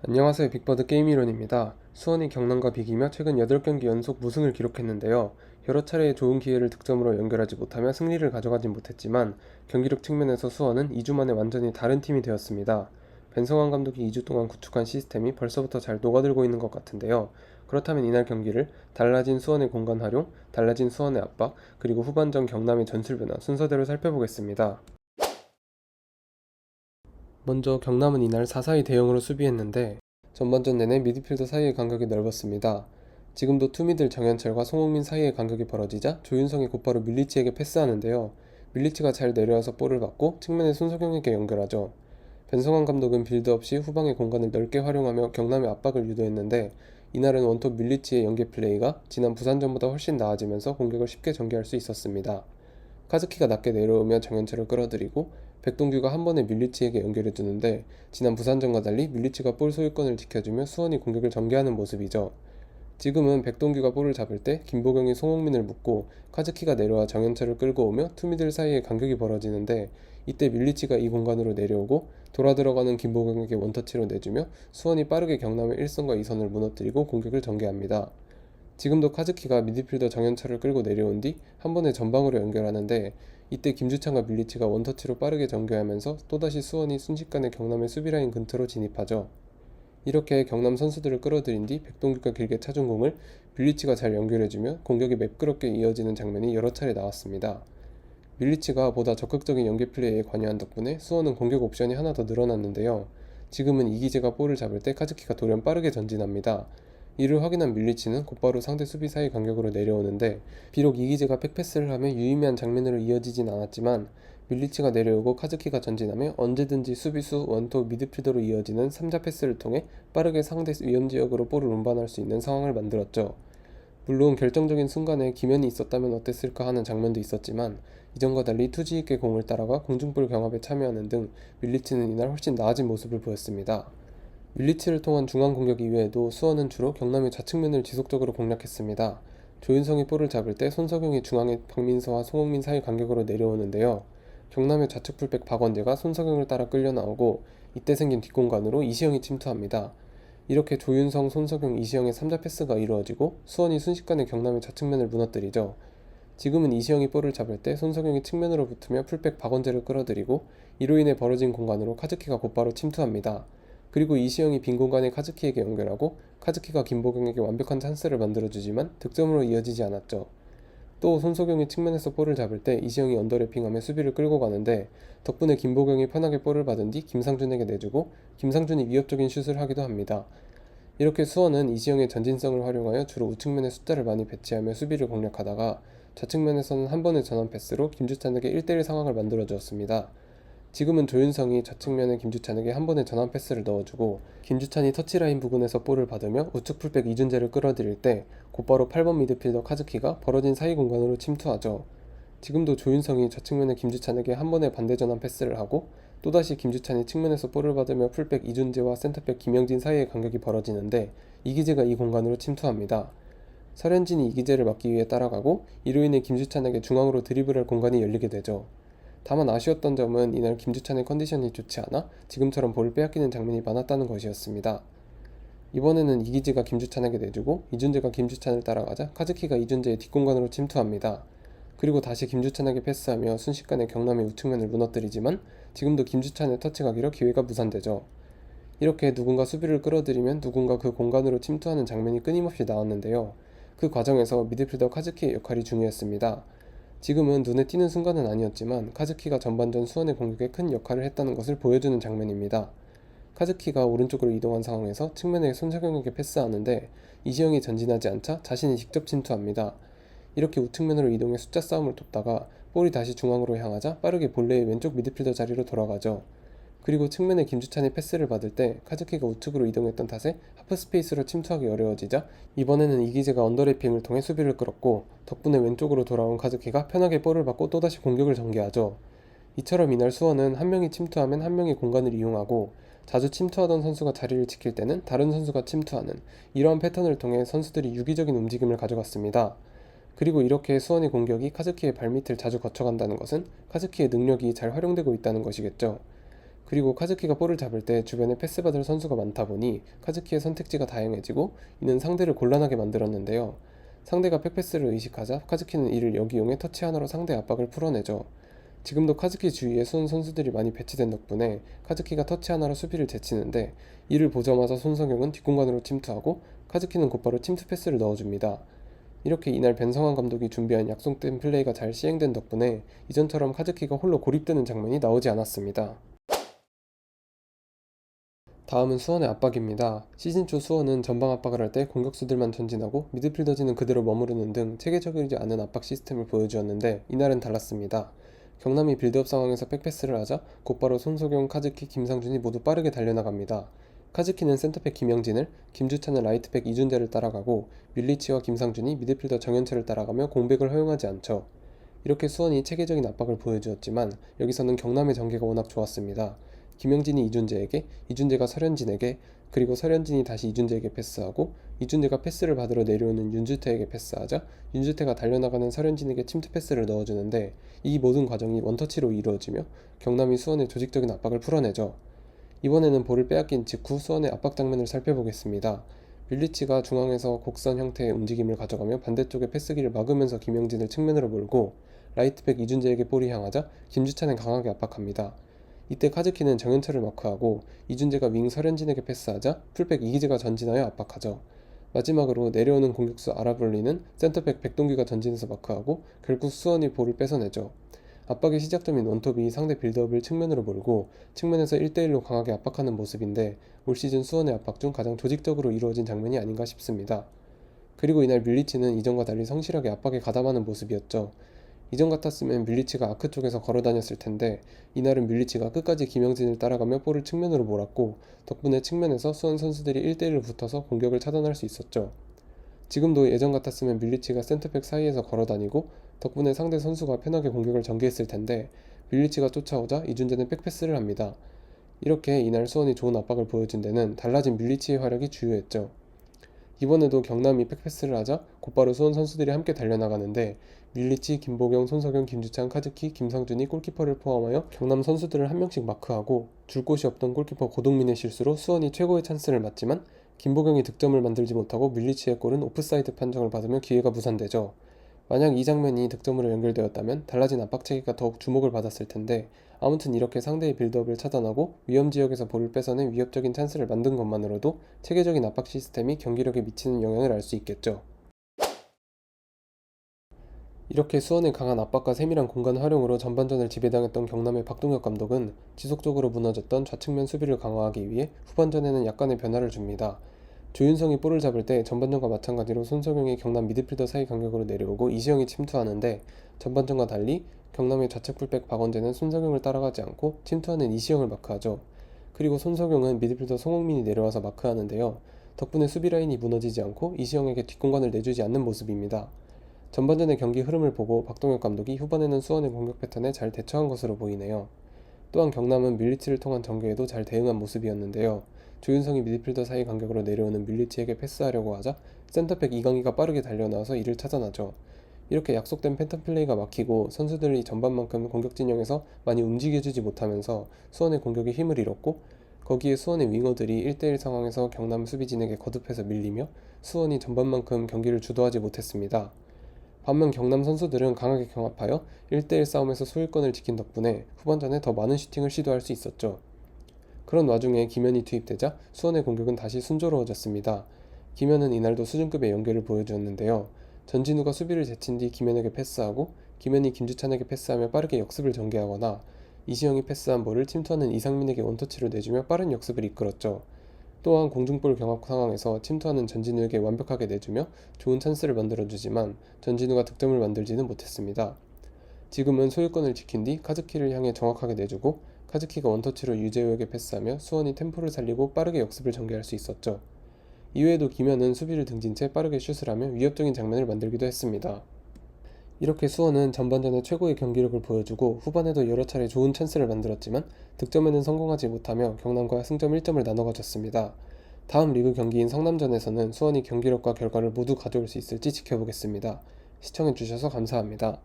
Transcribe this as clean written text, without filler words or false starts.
안녕하세요. 빅버드 게임이론입니다. 수원이 경남과 비기며 최근 8경기 연속 무승을 기록했는데요. 여러 차례의 좋은 기회를 득점으로 연결하지 못하며 승리를 가져가진 못했지만 경기력 측면에서 수원은 2주 만에 완전히 다른 팀이 되었습니다. 벤성환 감독이 2주 동안 구축한 시스템이 벌써부터 잘 녹아들고 있는 것 같은데요. 그렇다면 이날 경기를 달라진 수원의 공간 활용, 달라진 수원의 압박, 그리고 후반전 경남의 전술 변화 순서대로 살펴보겠습니다. 먼저 경남은 이날 4-4-2 대응으로 수비했는데 전반전 내내 미드필더 사이의 간격이 넓었습니다. 지금도 투미들 정현철과 송흥민 사이의 간격이 벌어지자 조윤성이 곧바로 밀리치에게 패스하는데요. 밀리치가 잘 내려와서 볼을 받고 측면의 손석영에게 연결하죠. 변성환 감독은 빌드업 시 후방의 공간을 넓게 활용하며 경남의 압박을 유도했는데 이날은 원톱 밀리치의 연계 플레이가 지난 부산전보다 훨씬 나아지면서 공격을 쉽게 전개할 수 있었습니다. 카즈키가 낮게 내려오며 정현철을 끌어들이고 백동규가 한 번에 밀리치에게 연결해주는데 지난 부산전과 달리 밀리치가 볼 소유권을 지켜주며 수원이 공격을 전개하는 모습이죠. 지금은 백동규가 볼을 잡을 때 김보경이 송흥민을 묶고 카즈키가 내려와 정현철을 끌고 오며 투미들 사이에 간격이 벌어지는데 이때 밀리치가 이 공간으로 내려오고 돌아 들어가는 김보경에게 원터치로 내주며 수원이 빠르게 경남의 1선과 2선을 무너뜨리고 공격을 전개합니다. 지금도 카즈키가 미드필더 정현철을 끌고 내려온 뒤 한 번에 전방으로 연결하는데 이때 김주찬과 밀리치가 원터치로 빠르게 전개하면서 또다시 수원이 순식간에 경남의 수비라인 근처로 진입하죠. 이렇게 경남 선수들을 끌어들인 뒤 백동규가 길게 차준 공을 밀리치가 잘 연결해주며 공격이 매끄럽게 이어지는 장면이 여러 차례 나왔습니다. 밀리치가 보다 적극적인 연계 플레이에 관여한 덕분에 수원은 공격 옵션이 하나 더 늘어났는데요. 지금은 이기재가 볼을 잡을 때 카즈키가 돌연 빠르게 전진합니다. 이를 확인한 밀리치는 곧바로 상대 수비 사이 간격으로 내려오는데 비록 이기재가 백패스를 하며 유의미한 장면으로 이어지진 않았지만 밀리치가 내려오고 카즈키가 전진하며 언제든지 수비수, 원톱, 미드필더로 이어지는 3자 패스를 통해 빠르게 상대 위험지역으로 볼을 운반할 수 있는 상황을 만들었죠. 물론 결정적인 순간에 기면이 있었다면 어땠을까 하는 장면도 있었지만 이전과 달리 투지 있게 공을 따라가 공중볼 경합에 참여하는 등 밀리치는 이날 훨씬 나아진 모습을 보였습니다. 밀리치를 통한 중앙 공격 이외에도 수원은 주로 경남의 좌측면을 지속적으로 공략했습니다. 조윤성이 볼을 잡을 때 손석영이 중앙에 박민서와 송흥민 사이 간격으로 내려오는데요. 경남의 좌측 풀백 박원재가 손석영을 따라 끌려 나오고 이때 생긴 뒷공간으로 이시영이 침투합니다. 이렇게 조윤성, 손석영, 이시영의 3자 패스가 이루어지고 수원이 순식간에 경남의 좌측면을 무너뜨리죠. 지금은 이시영이 볼을 잡을 때 손석영이 측면으로 붙으며 풀백 박원재를 끌어들이고 이로 인해 벌어진 공간으로 카즈키가 곧바로 침투합니다. 그리고 이시영이 빈 공간에 카즈키에게 연결하고 카즈키가 김보경에게 완벽한 찬스를 만들어주지만 득점으로 이어지지 않았죠. 또 손석영이 측면에서 볼을 잡을 때 이시영이 언더래핑하며 수비를 끌고 가는데 덕분에 김보경이 편하게 볼을 받은 뒤 김상준에게 내주고 김상준이 위협적인 슛을 하기도 합니다. 이렇게 수원은 이시영의 전진성을 활용하여 주로 우측면에 숫자를 많이 배치하며 수비를 공략하다가 좌측면에서는 한 번의 전환 패스로 김주찬에게 1대1 상황을 만들어주었습니다. 지금은 조윤성이 좌측면에 김주찬에게 한 번의 전환 패스를 넣어주고 김주찬이 터치라인 부근에서 볼을 받으며 우측 풀백 이준재를 끌어들일 때 곧바로 8번 미드필더 카즈키가 벌어진 사이 공간으로 침투하죠. 지금도 조윤성이 좌측면에 김주찬에게 한 번의 반대 전환 패스를 하고 또다시 김주찬이 측면에서 볼을 받으며 풀백 이준재와 센터백 김영진 사이의 간격이 벌어지는데 이기재가 이 공간으로 침투합니다. 설현진이 이기재를 막기 위해 따라가고 이로 인해 김주찬에게 중앙으로 드리블할 공간이 열리게 되죠. 다만 아쉬웠던 점은 이날 김주찬의 컨디션이 좋지 않아 지금처럼 볼을 빼앗기는 장면이 많았다는 것이었습니다. 이번에는 이기재가 김주찬에게 내주고 이준재가 김주찬을 따라가자 카즈키가 이준재의 뒷공간으로 침투합니다. 그리고 다시 김주찬에게 패스하며 순식간에 경남의 우측면을 무너뜨리지만 지금도 김주찬의 터치가 길어 기회가 무산되죠. 이렇게 누군가 수비를 끌어들이면 누군가 그 공간으로 침투하는 장면이 끊임없이 나왔는데요. 그 과정에서 미드필더 카즈키의 역할이 중요했습니다. 지금은 눈에 띄는 순간은 아니었지만 카즈키가 전반전 수원의 공격에 큰 역할을 했다는 것을 보여주는 장면입니다. 카즈키가 오른쪽으로 이동한 상황에서 측면에 손석영에게 패스하는데 이시영이 전진하지 않자 자신이 직접 침투합니다. 이렇게 우측면으로 이동해 숫자 싸움을 돕다가 볼이 다시 중앙으로 향하자 빠르게 볼레의 왼쪽 미드필더 자리로 돌아가죠. 그리고 측면에 김주찬이 패스를 받을 때 카즈키가 우측으로 이동했던 탓에 하프스페이스로 침투하기 어려워지자 이번에는 이기재가 언더래핑을 통해 수비를 끌었고 덕분에 왼쪽으로 돌아온 카즈키가 편하게 볼을 받고 또다시 공격을 전개하죠. 이처럼 이날 수원은 한 명이 침투하면 한 명이 공간을 이용하고 자주 침투하던 선수가 자리를 지킬 때는 다른 선수가 침투하는 이러한 패턴을 통해 선수들이 유기적인 움직임을 가져갔습니다. 그리고 이렇게 수원의 공격이 카즈키의 발밑을 자주 거쳐간다는 것은 카즈키의 능력이 잘 활용되고 있다는 것이겠죠. 그리고 카즈키가 볼을 잡을 때 주변에 패스받을 선수가 많다 보니 카즈키의 선택지가 다양해지고 이는 상대를 곤란하게 만들었는데요. 상대가 백패스를 의식하자 카즈키는 이를 역이용해 터치 하나로 상대 압박을 풀어내죠. 지금도 카즈키 주위에 수원 선수들이 많이 배치된 덕분에 카즈키가 터치 하나로 수비를 제치는데 이를 보자마자 손석영은 뒷공간으로 침투하고 카즈키는 곧바로 침투 패스를 넣어줍니다. 이렇게 이날 변성환 감독이 준비한 약속된 플레이가 잘 시행된 덕분에 이전처럼 카즈키가 홀로 고립되는 장면이 나오지 않았습니다. 다음은 수원의 압박입니다. 시즌 초 수원은 전방 압박을 할 때 공격수들만 전진하고 미드필더진은 그대로 머무르는 등 체계적이지 않은 압박 시스템을 보여주었는데 이날은 달랐습니다. 경남이 빌드업 상황에서 백패스를 하자 곧바로 손석영, 카즈키, 김상준이 모두 빠르게 달려나갑니다. 카즈키는 센터백 김영진을, 김주찬은 라이트백 이준재를 따라가고 밀리치와 김상준이 미드필더 정현철을 따라가며 공백을 허용하지 않죠. 이렇게 수원이 체계적인 압박을 보여주었지만 여기서는 경남의 전개가 워낙 좋았습니다. 김영진이 이준재에게, 이준재가 설현진에게, 그리고 설현진이 다시 이준재에게 패스하고 이준재가 패스를 받으러 내려오는 윤주태에게 패스하자 윤주태가 달려나가는 설현진에게 침투 패스를 넣어주는데 이 모든 과정이 원터치로 이루어지며 경남이 수원의 조직적인 압박을 풀어내죠. 이번에는 볼을 빼앗긴 직후 수원의 압박 장면을 살펴보겠습니다. 밀리치가 중앙에서 곡선 형태의 움직임을 가져가며 반대쪽의 패스기를 막으면서 김영진을 측면으로 몰고 라이트백 이준재에게 볼이 향하자 김주찬은 강하게 압박합니다. 이때 카즈키는 정현철을 마크하고 이준재가 윙 설현진에게 패스하자 풀백 이기재가 전진하여 압박하죠. 마지막으로 내려오는 공격수 아라블리는 센터백 백동기가 전진해서 마크하고 결국 수원이 볼을 뺏어내죠. 압박의 시작점인 원톱이 상대 빌드업을 측면으로 몰고 측면에서 1대1로 강하게 압박하는 모습인데 올 시즌 수원의 압박 중 가장 조직적으로 이루어진 장면이 아닌가 싶습니다. 그리고 이날 밀리치는 이전과 달리 성실하게 압박에 가담하는 모습이었죠. 이전 같았으면 밀리치가 아크 쪽에서 걸어다녔을 텐데 이날은 밀리치가 끝까지 김영진을 따라가며 볼을 측면으로 몰았고 덕분에 측면에서 수원 선수들이 1대1로 붙어서 공격을 차단할 수 있었죠. 지금도 예전 같았으면 밀리치가 센터백 사이에서 걸어다니고 덕분에 상대 선수가 편하게 공격을 전개했을 텐데 밀리치가 쫓아오자 이준재는 백패스를 합니다. 이렇게 이날 수원이 좋은 압박을 보여준 데는 달라진 밀리치의 활약이 주요했죠. 이번에도 경남이 백패스를 하자 곧바로 수원 선수들이 함께 달려나가는데 밀리치, 김보경, 손석영, 김주찬, 카즈키, 김상준이 골키퍼를 포함하여 경남 선수들을 한 명씩 마크하고 줄 곳이 없던 골키퍼 고동민의 실수로 수원이 최고의 찬스를 맞지만 김보경이 득점을 만들지 못하고 밀리치의 골은 오프사이드 판정을 받으며 기회가 무산되죠. 만약 이 장면이 득점으로 연결되었다면 달라진 압박 체계가 더욱 주목을 받았을 텐데 아무튼 이렇게 상대의 빌드업을 차단하고 위험지역에서 볼을 뺏어내 위협적인 찬스를 만든 것만으로도 체계적인 압박 시스템이 경기력에 미치는 영향을 알 수 있겠죠. 이렇게 수원의 강한 압박과 세밀한 공간 활용으로 전반전을 지배당했던 경남의 박동혁 감독은 지속적으로 무너졌던 좌측면 수비를 강화하기 위해 후반전에는 약간의 변화를 줍니다. 조윤성이 볼을 잡을 때 전반전과 마찬가지로 손석영이 경남 미드필더 사이 간격으로 내려오고 이시영이 침투하는데 전반전과 달리 경남의 좌측 풀백 박원재는 손석영을 따라가지 않고 침투하는 이시영을 마크하죠. 그리고 손석영은 미드필더 송흥민이 내려와서 마크하는데요. 덕분에 수비 라인이 무너지지 않고 이시영에게 뒷공간을 내주지 않는 모습입니다. 전반전의 경기 흐름을 보고 박동혁 감독이 후반에는 수원의 공격 패턴에 잘 대처한 것으로 보이네요. 또한 경남은 밀리치를 통한 전개에도 잘 대응한 모습이었는데요. 조윤성이 미드필더 사이 간격으로 내려오는 밀리치에게 패스하려고 하자 센터백 이강희가 빠르게 달려나와서 이를 차단하죠. 이렇게 약속된 패턴 플레이가 막히고 선수들이 전반만큼 공격 진영에서 많이 움직여주지 못하면서 수원의 공격에 힘을 잃었고 거기에 수원의 윙어들이 1대1 상황에서 경남 수비진에게 거듭해서 밀리며 수원이 전반만큼 경기를 주도하지 못했습니다. 반면 경남 선수들은 강하게 경합하여 1대1 싸움에서 소유권을 지킨 덕분에 후반전에 더 많은 슈팅을 시도할 수 있었죠. 그런 와중에 김현이 투입되자 수원의 공격은 다시 순조로워졌습니다. 김현은 이날도 수준급의 연계를 보여주었는데요. 전진우가 수비를 제친 뒤 김현에게 패스하고 김현이 김주찬에게 패스하며 빠르게 역습을 전개하거나 이시영이 패스한 볼을 침투하는 이상민에게 원터치로 내주며 빠른 역습을 이끌었죠. 또한 공중볼 경합 상황에서 침투하는 전진우에게 완벽하게 내주며 좋은 찬스를 만들어주지만 전진우가 득점을 만들지는 못했습니다. 지금은 소유권을 지킨 뒤 카즈키를 향해 정확하게 내주고 카즈키가 원터치로 유재우에게 패스하며 수원이 템포를 살리고 빠르게 역습을 전개할 수 있었죠. 이외에도 김현은 수비를 등진 채 빠르게 슛을 하며 위협적인 장면을 만들기도 했습니다. 이렇게 수원은 전반전에 최고의 경기력을 보여주고 후반에도 여러 차례 좋은 찬스를 만들었지만 득점에는 성공하지 못하며 경남과 승점 1점을 나눠 가졌습니다. 다음 리그 경기인 성남전에서는 수원이 경기력과 결과를 모두 가져올 수 있을지 지켜보겠습니다. 시청해주셔서 감사합니다.